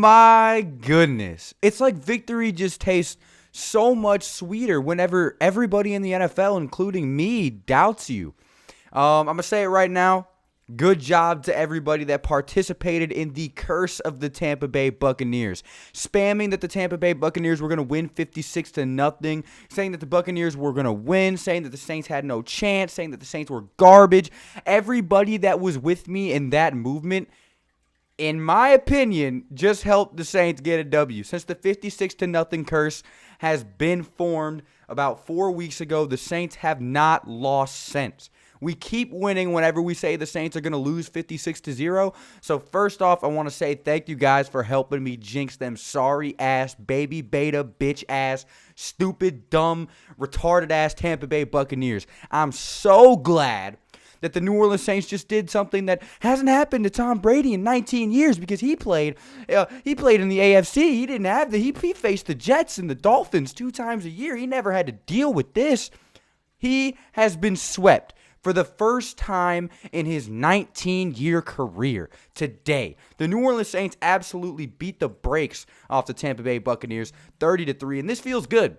my goodness. It's like victory just tastes so much sweeter whenever everybody in the NFL, including me, doubts you. I'm going to say it right now. Good job to everybody that participated in the curse of the Tampa Bay Buccaneers. Spamming that the Tampa Bay Buccaneers were going to win 56-0, saying that the Buccaneers were going to win, saying that the Saints had no chance, saying that the Saints were garbage. Everybody that was with me in that movement, in my opinion, just helped the Saints get a W. Since the 56-0 curse has been formed about 4 weeks ago, the Saints have not lost since. We keep winning whenever we say the Saints are going to lose 56-0. So first off, I want to say thank you guys for helping me jinx them sorry ass, baby beta, bitch ass, stupid, dumb, retarded ass Tampa Bay Buccaneers. I'm so glad that the New Orleans Saints just did something that hasn't happened to Tom Brady in 19 years because he played in the AFC. He didn't have he faced the Jets and the Dolphins 2 times a year. He never had to deal with this. He has been swept for the first time in his 19-year career today. The New Orleans Saints absolutely beat the brakes off the Tampa Bay Buccaneers 30-3, and this feels good.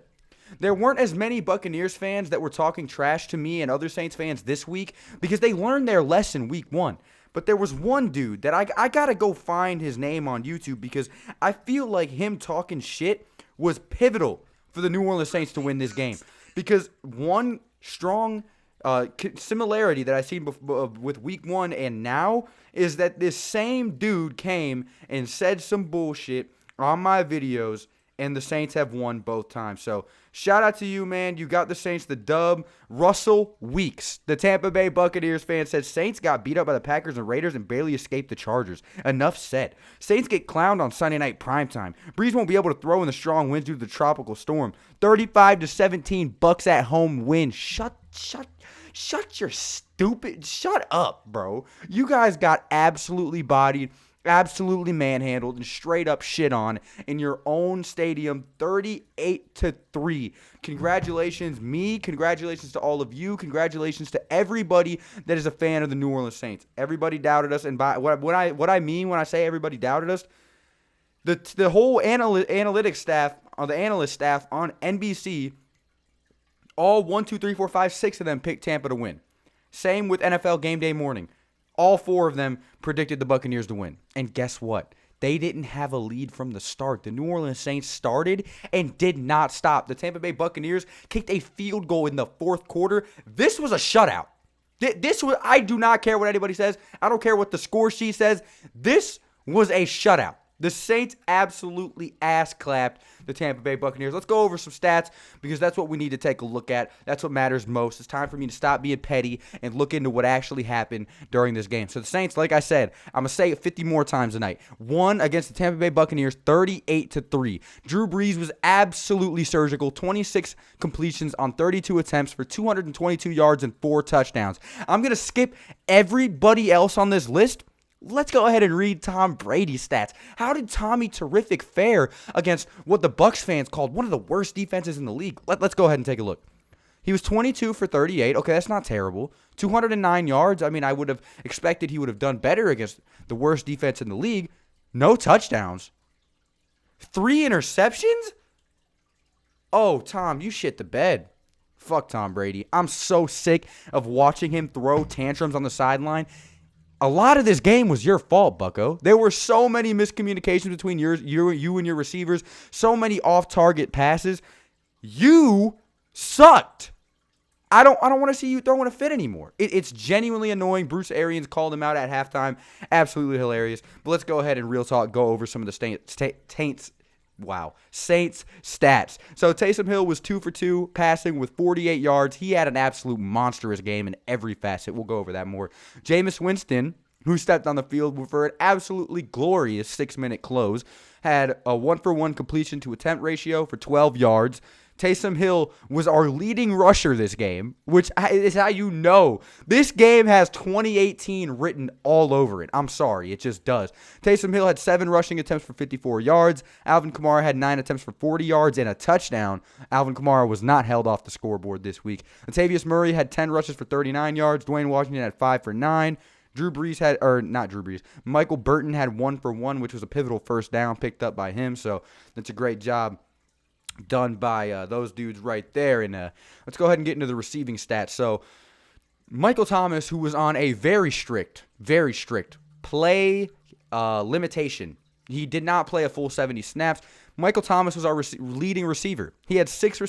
There weren't as many Buccaneers fans that were talking trash to me and other Saints fans this week because they learned their lesson week 1. But there was one dude that I got to go find his name on YouTube because I feel like him talking shit was pivotal for the New Orleans Saints to win this game. Because one strong similarity that I seen with week 1 and now is that this same dude came and said some bullshit on my videos, and the Saints have won both times. So shout out to you, man. You got the Saints the dub. Russell Weeks, the Tampa Bay Buccaneers fan, said Saints got beat up by the Packers and Raiders and barely escaped the Chargers. Enough said. Saints get clowned on Sunday night primetime. Brees won't be able to throw in the strong winds due to the tropical storm. 35-17 Bucks at home win. Shut up, bro. You guys got absolutely bodied, absolutely manhandled, and straight up shit on in your own stadium, 38-3. Congratulations, me. Congratulations to all of you. Congratulations to everybody that is a fan of the New Orleans Saints. Everybody doubted us, and by what I mean when I say everybody doubted us, the whole analytics staff, or the analyst staff on NBC, all 1, 2, 3, 4, 5, 6 of them picked Tampa to win. Same with NFL Game Day Morning. All 4 of them predicted the Buccaneers to win. And guess what? They didn't have a lead from the start. The New Orleans Saints started and did not stop. The Tampa Bay Buccaneers kicked a field goal in the 4th quarter. This was a shutout. I do not care what anybody says. I don't care what the score sheet says. This was a shutout. The Saints absolutely ass-clapped the Tampa Bay Buccaneers. Let's go over some stats because that's what we need to take a look at. That's what matters most. It's time for me to stop being petty and look into what actually happened during this game. So the Saints, like I said, I'm going to say it 50 more times tonight, won against the Tampa Bay Buccaneers 38-3. Drew Brees was absolutely surgical, 26 completions on 32 attempts for 222 yards and 4 touchdowns. I'm going to skip everybody else on this list. Let's go ahead and read Tom Brady's stats. How did Tommy Terrific fare against what the Bucs fans called one of the worst defenses in the league? Let's go ahead and take a look. He was 22 for 38. Okay, that's not terrible. 209 yards. I mean, I would have expected he would have done better against the worst defense in the league. No touchdowns. 3 interceptions? Oh, Tom, you shit the bed. Fuck Tom Brady. I'm so sick of watching him throw tantrums on the sideline. A lot of this game was your fault, bucko. There were so many miscommunications between you and your receivers, so many off-target passes. You sucked. I don't want to see you throwing a fit anymore. It's genuinely annoying. Bruce Arians called him out at halftime. Absolutely hilarious. But let's go ahead and real talk, go over some of the Saints stats. So Taysom Hill was 2 for 2 passing with 48 yards. He had an absolute monstrous game in every facet. We'll go over that more. Jameis Winston, who stepped on the field for an absolutely glorious 6-minute close, had a 1-for-1 completion to attempt ratio for 12 yards. Taysom Hill was our leading rusher this game, which is how you know. This game has 2018 written all over it. I'm sorry, it just does. Taysom Hill had 7 rushing attempts for 54 yards. Alvin Kamara had 9 attempts for 40 yards and a touchdown. Alvin Kamara was not held off the scoreboard this week. Latavius Murray had 10 rushes for 39 yards. Dwayne Washington had 5 for 9. Michael Burton had 1 for 1, which was a pivotal first down picked up by him. So that's a great job done by those dudes right there. And let's go ahead and get into the receiving stats. So Michael Thomas, who was on a very strict play limitation. He did not play a full 70 snaps. Michael Thomas was our leading receiver. He had 6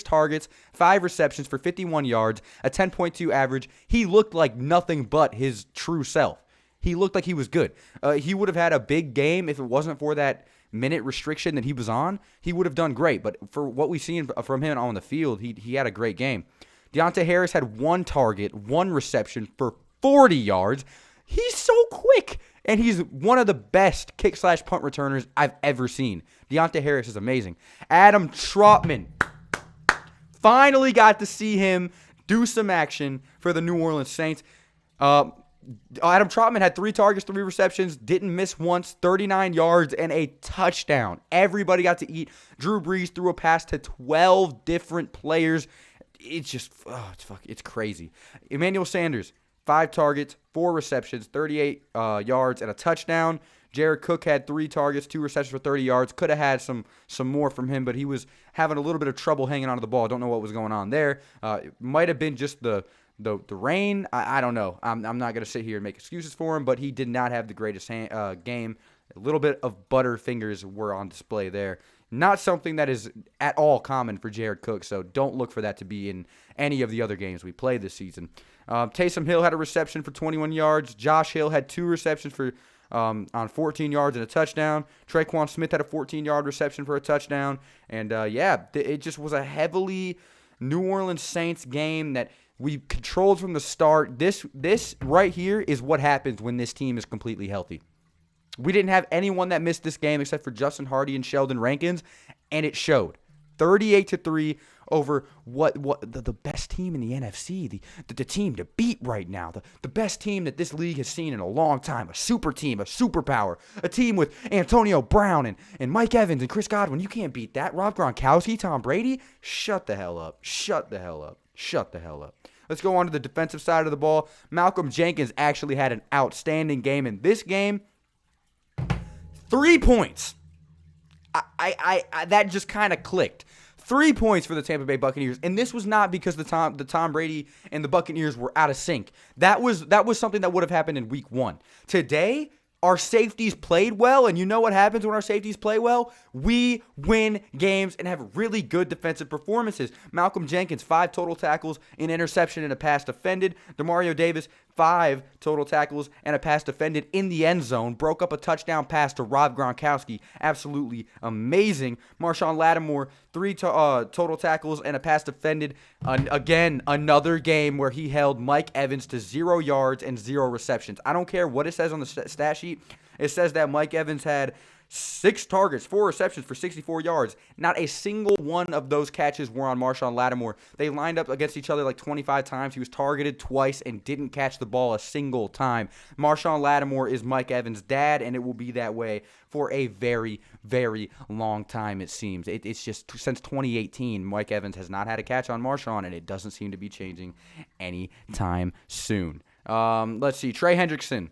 targets, 5 receptions for 51 yards, a 10.2 average. He looked like nothing but his true self. He looked like he was good. He would have had a big game if it wasn't for that minute restriction that he was on. He would have done great. But for what we've seen from him on the field, he had a great game. Deonta Harris had 1 target, 1 reception for 40 yards. He's so quick, and he's one of the best kick/punt returners I've ever seen. Deonta Harris is amazing. Adam Trautman, finally got to see him do some action for the New Orleans Saints. Adam Trautman had 3 targets, 3 receptions, didn't miss once, 39 yards, and a touchdown. Everybody got to eat. Drew Brees threw a pass to 12 different players. It's just, it's crazy. Emmanuel Sanders, 5 targets, 4 receptions, 38 yards, and a touchdown. Jared Cook had 3 targets, 2 receptions for 30 yards. Could have had some more from him, but he was having a little bit of trouble hanging onto the ball. Don't know what was going on there. It might have been just the rain. I don't know. I'm not going to sit here and make excuses for him, but he did not have the greatest game. A little bit of butter fingers were on display there. Not something that is at all common for Jared Cook, so don't look for that to be in any of the other games we play this season. Taysom Hill had a reception for 21 yards. Josh Hill had 2 receptions for on 14 yards and a touchdown. Traquan Smith had a 14-yard reception for a touchdown. And, it just was a heavily New Orleans Saints game that we controlled from the start. This right here is what happens when this team is completely healthy. We didn't have anyone that missed this game except for Justin Hardy and Sheldon Rankins, and it showed. 38-3 over what the best team in the NFC, the team to beat right now, the best team that this league has seen in a long time, a super team, a superpower, a team with Antonio Brown and Mike Evans and Chris Godwin. You can't beat that. Rob Gronkowski, Tom Brady, shut the hell up. Shut the hell up. Shut the hell up. Let's go on to the defensive side of the ball. Malcolm Jenkins actually had an outstanding game in this game. 3 points. I that just kind of clicked. 3 points for the Tampa Bay Buccaneers, and this was not because the Tom Brady and the Buccaneers were out of sync. That was something that would have happened in Week 1. Today, our safeties played well, and you know what happens when our safeties play well? We win games and have really good defensive performances. Malcolm Jenkins, 5 total tackles, an interception, and a pass defended. Demario Davis, 5 total tackles and a pass defended in the end zone. Broke up a touchdown pass to Rob Gronkowski. Absolutely amazing. Marshawn Lattimore, 3 total tackles and a pass defended. Again, another game where he held Mike Evans to 0 yards and 0 receptions. I don't care what it says on the stat sheet. It says that Mike Evans had 6 targets, 4 receptions for 64 yards. Not a single one of those catches were on Marshawn Lattimore. They lined up against each other like 25 times. He was targeted twice and didn't catch the ball a single time. Marshawn Lattimore is Mike Evans' dad, and it will be that way for a very, very long time, it seems. It's just since 2018, Mike Evans has not had a catch on Marshawn, and it doesn't seem to be changing anytime soon. Let's see. Trey Hendrickson,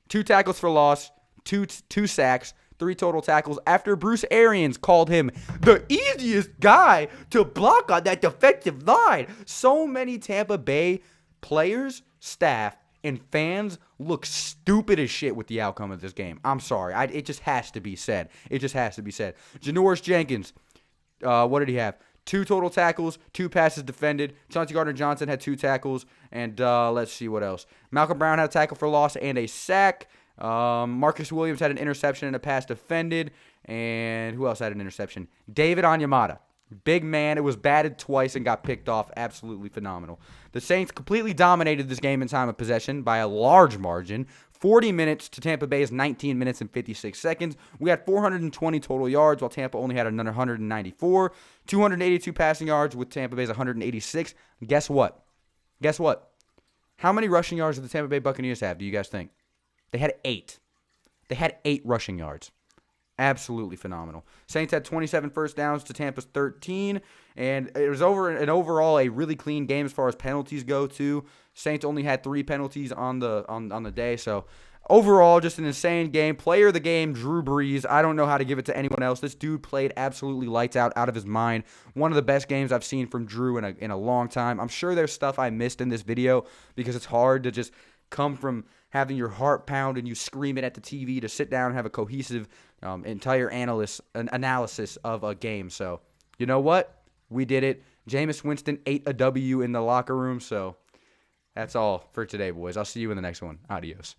2 tackles for loss, 2 sacks, 3 total tackles after Bruce Arians called him the easiest guy to block on that defensive line. So many Tampa Bay players, staff, and fans look stupid as shit with the outcome of this game. I'm sorry. It just has to be said. It just has to be said. Janoris Jenkins, what did he have? 2 total tackles, 2 passes defended. Chauncey Gardner-Johnson had 2 tackles. And let's see what else. Malcolm Brown had a tackle for loss and a sack. Marcus Williams had an interception and a pass defended. And who else had an interception? David Onyemata. Big man. It was batted twice and got picked off. Absolutely phenomenal. The Saints completely dominated this game in time of possession by a large margin. 40 minutes to Tampa Bay's 19 minutes and 56 seconds. We had 420 total yards, while Tampa only had another 194. 282 passing yards with Tampa Bay's 186. Guess what? How many rushing yards did the Tampa Bay Buccaneers have, do you guys think? They had 8. They had 8 rushing yards. Absolutely phenomenal. Saints had 27 first downs to Tampa's 13, and it was overall a really clean game as far as penalties go too. Saints only had 3 penalties on the day, so overall just an insane game. Player of the game, Drew Brees. I don't know how to give it to anyone else. This dude played absolutely lights out of his mind. One of the best games I've seen from Drew in a long time. I'm sure there's stuff I missed in this video because it's hard to just come from having your heart pound and you scream it at the TV to sit down and have a cohesive entire analysis of a game. So, you know what? We did it. Jameis Winston ate a W in the locker room. So, that's all for today, boys. I'll see you in the next one. Adios.